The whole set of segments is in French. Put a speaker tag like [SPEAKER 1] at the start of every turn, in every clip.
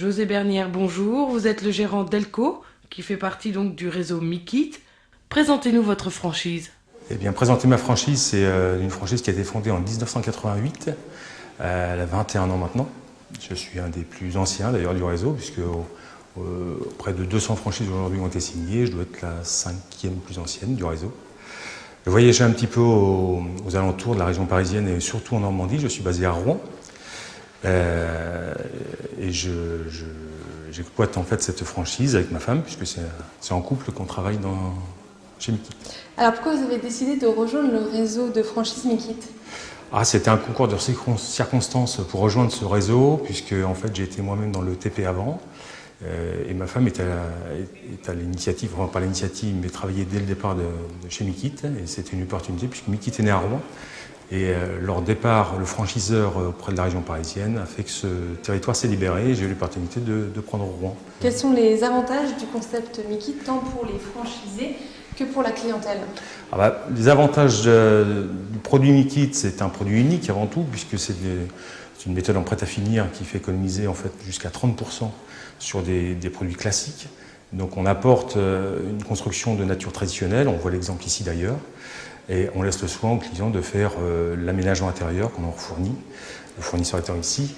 [SPEAKER 1] José Bernière, bonjour. Vous êtes le gérant d'Elco, qui fait partie donc du réseau Mikit. Présentez-nous votre franchise.
[SPEAKER 2] Eh bien, présenter ma franchise, c'est une franchise qui a été fondée en 1988. Elle a 21 ans maintenant. Je suis un des plus anciens d'ailleurs du réseau, puisque près de 200 franchises aujourd'hui ont été signées. Je dois être la 5e plus ancienne du réseau. Je voyageais un petit peu aux alentours de la région parisienne et surtout en Normandie. Je suis basé à Rouen. Et j'exploite en fait cette franchise avec ma femme, puisque c'est en couple qu'on travaille chez Mikit.
[SPEAKER 3] Alors pourquoi vous avez décidé de rejoindre le réseau de franchise Mikit?
[SPEAKER 2] C'était un concours de circonstances pour rejoindre ce réseau, puisque en fait j'ai été moi-même dans le TP avant, et ma femme est à l'initiative, enfin pas l'initiative, mais travaillait dès le départ de chez Mikit, et c'était une opportunité puisque Mikit est né à Rouen. Et leur départ, le franchiseur auprès de la région parisienne a fait que ce territoire s'est libéré et j'ai eu l'opportunité de prendre Rouen.
[SPEAKER 3] Quels sont les avantages du concept Mikit, tant pour les franchisés que pour la clientèle?
[SPEAKER 2] Les avantages du produit Mikit, c'est un produit unique avant tout, puisque c'est une méthode en prêt à finir qui fait économiser en fait jusqu'à 30% sur des produits classiques. Donc on apporte une construction de nature traditionnelle, on voit l'exemple ici d'ailleurs. Et on laisse le soin aux clients de faire l'aménagement intérieur qu'on leur fournit, le fournisseur étant ici.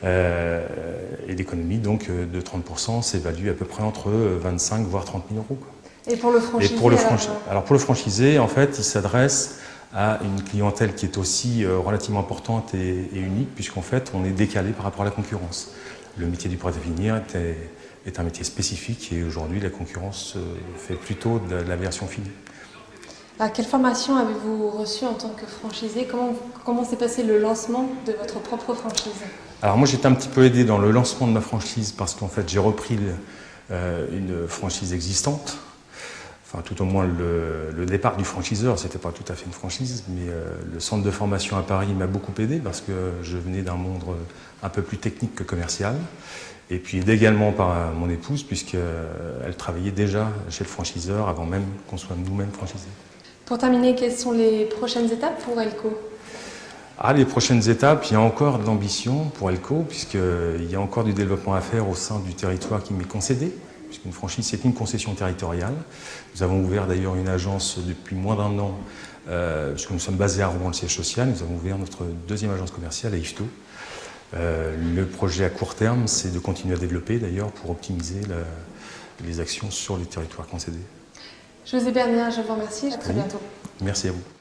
[SPEAKER 2] Et l'économie donc de 30% s'évalue à peu près entre 25 voire 30 000 euros.
[SPEAKER 3] Et pour le franchisé
[SPEAKER 2] alors pour le franchisé, en fait, il s'adresse à une clientèle qui est aussi relativement importante et unique, puisqu'en fait, on est décalé par rapport à la concurrence. Le métier du prêt-à-finir est un métier spécifique et aujourd'hui, la concurrence fait plutôt de la version finie.
[SPEAKER 3] Quelle formation avez-vous reçue en tant que franchisé? Comment s'est passé le lancement de votre propre franchise?
[SPEAKER 2] Alors moi j'étais un petit peu aidé dans le lancement de ma franchise parce qu'en fait j'ai repris une franchise existante. Enfin tout au moins le départ du franchiseur, c'était pas tout à fait une franchise, mais le centre de formation à Paris m'a beaucoup aidé parce que je venais d'un monde un peu plus technique que commercial. Et puis aidé également par mon épouse puisqu'elle travaillait déjà chez le franchiseur avant même qu'on soit nous-mêmes franchisés.
[SPEAKER 3] Pour terminer, quelles sont les prochaines étapes pour Elco?
[SPEAKER 2] Les prochaines étapes, il y a encore de l'ambition pour Elco, puisqu'il y a encore du développement à faire au sein du territoire qui m'est concédé, puisqu'une franchise, c'est une concession territoriale. Nous avons ouvert d'ailleurs une agence depuis moins d'1 an, puisque nous sommes basés à Rouen, le siège social. Nous avons ouvert notre deuxième agence commerciale à Yvetot. Le projet à court terme, c'est de continuer à développer d'ailleurs pour optimiser les actions sur les territoires concédés.
[SPEAKER 3] José Bernière, je vous remercie. À très bientôt.
[SPEAKER 2] Merci à vous.